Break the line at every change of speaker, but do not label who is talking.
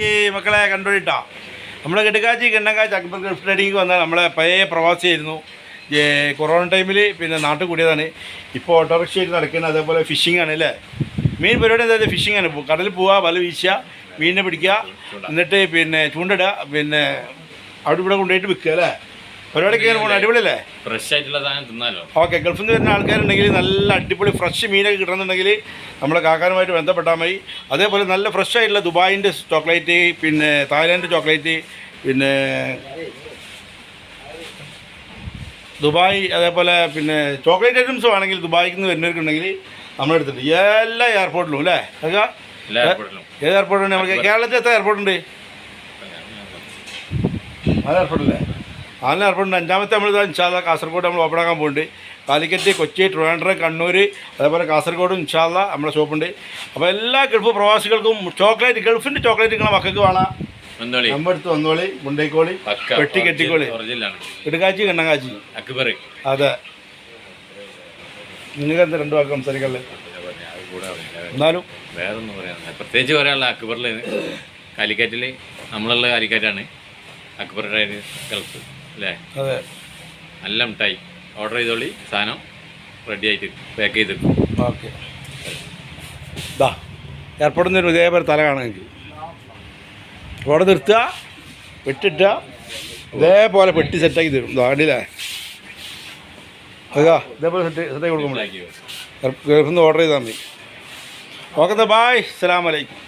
ഈ മക്കളെ കണ്ടുപിടിട്ടാ നമ്മളെ കെട്ടുകാച്ചി കണ്ണങ്കാച്ചി അക്ബർ ഗൾഫ് ട്രേഡിങ് വന്നാൽ നമ്മളെ പഴയ പ്രവാസിയായിരുന്നു. കൊറോണ ടൈമിൽ പിന്നെ നാട്ടിൽ കൂടിയതാണ്. ഇപ്പോൾ ഓട്ടോറിക്ഷയിൽ നടക്കുന്നത്. അതേപോലെ ഫിഷിംഗ് ആണ് അല്ലേ, മെയിൻ പരിപാടി എന്തായാലും ഫിഷിംഗ് ആണ്. കടലിൽ പോവുക, വല വീശുക, മീനിനെ പിടിക്കുക, എന്നിട്ട് പിന്നെ ചൂണ്ടിടുക, പിന്നെ അവിടെ ഇവിടെ കൊണ്ടുപോയിട്ട് വിൽക്കുക അല്ലേ. പരിപാടിക്ക് എങ്ങനെ പോകണം? അടിപൊളിയല്ലേ?
ഫ്രഷ് ആയിട്ടുള്ള സാധനം തിന്നാലോ.
ഓക്കെ, ഗൾഫിൽ നിന്ന് വരുന്ന ആൾക്കാരുണ്ടെങ്കിൽ നല്ല അടിപൊളി ഫ്രഷ് മീനൊക്കെ കിട്ടണമെന്നുണ്ടെങ്കിൽ നമ്മളെ കാക്കാനുമായിട്ട് ബന്ധപ്പെട്ടാൽ മതി. അതേപോലെ നല്ല ഫ്രഷ് ആയിട്ടുള്ള ദുബായിൻ്റെ ചോക്ലേറ്റ്, പിന്നെ തായ്ലാൻഡ് ചോക്ലേറ്റ്, പിന്നെ ദുബായ്, അതേപോലെ പിന്നെ ചോക്ലേറ്റ് ഐറ്റംസ് വേണമെങ്കിൽ ദുബായിക്ക് നിന്ന് വരുന്നവർക്കുണ്ടെങ്കിൽ നമ്മളെടുത്തിട്ട് എല്ലാ എയർപോർട്ടിലും അല്ലേ? ഏത് എയർപോർട്ടുണ്ട്? നമുക്ക് കേരളത്തിൽ എത്ര എയർപോർട്ടുണ്ട്? 4 എയർപോർട്ടല്ലേ? 4 എയർപോർട്ടുണ്ട്. 5ാമത്തെ നമ്മൾ ഇൻഷാല്ല കാസർഗോഡ് നമ്മൾ ഓപ്പൺ ആക്കാൻ പോകുന്നുണ്ട്. കാലിക്കറ്റ്, കൊച്ചി, ട്രിവാൻഡ്രം, കണ്ണൂർ, അതേപോലെ കാസർഗോഡും ഇൻഷാല്ല നമ്മളെ ഷോപ്പുണ്ട്. അപ്പോൾ എല്ലാ ഗൾഫ് പ്രവാസികൾക്കും ചോക്ലേറ്റ്, ഗൾഫിൻ്റെ ചോക്ലേറ്റ് നിങ്ങളെ മക്കൾക്ക് വേണം, നമ്മൾ എടുത്ത് വന്നോളി, കൊണ്ടേക്കോളി, വെട്ടി കെട്ടിക്കോളി. ഇടുകാച്ചി കണ്ണങ്കാച്ചി
അക്ബർ.
അതെ, നിങ്ങൾക്ക് എന്താ 2 വാക്ക് സംസാരിക്കല്ലേ? എന്നാലും
വേറൊന്നും പറയാൻ പ്രത്യേകിച്ച് പറയാനുള്ള അക്ബറിൽ കാലിക്കറ്റിൽ നമ്മളുള്ള കാലിക്കറ്റാണ് അക്ബറുടെ ഗൾഫ് അല്ലേ?
അതെ,
നല്ല മിഠായി ഓർഡർ ചെയ്തോളി, സാധനം റെഡി ആയിട്ട് പാക്ക് ചെയ്തിരിക്കും.
ഓക്കെ, ഇതാ എയർപോർട്ടിൽ നിന്ന് ഇതേപോലെ തല കാണാൻ എനിക്ക് അവിടെ നിർത്തുക, വെട്ടിട്ടുക, ഇതേപോലെ പെട്ടി സെറ്റാക്കി തരും. ഇതാ കണ്ടില്ലേ? അതാ ഇതേപോലെ സെറ്റാക്കി കൊടുക്കുമ്പോൾ ഗൾഫിൽ നിന്ന് ഓർഡർ ചെയ്താൽ മതി. ഓക്കെ, ബായ്, അസ്സലാമു അലൈക്കും.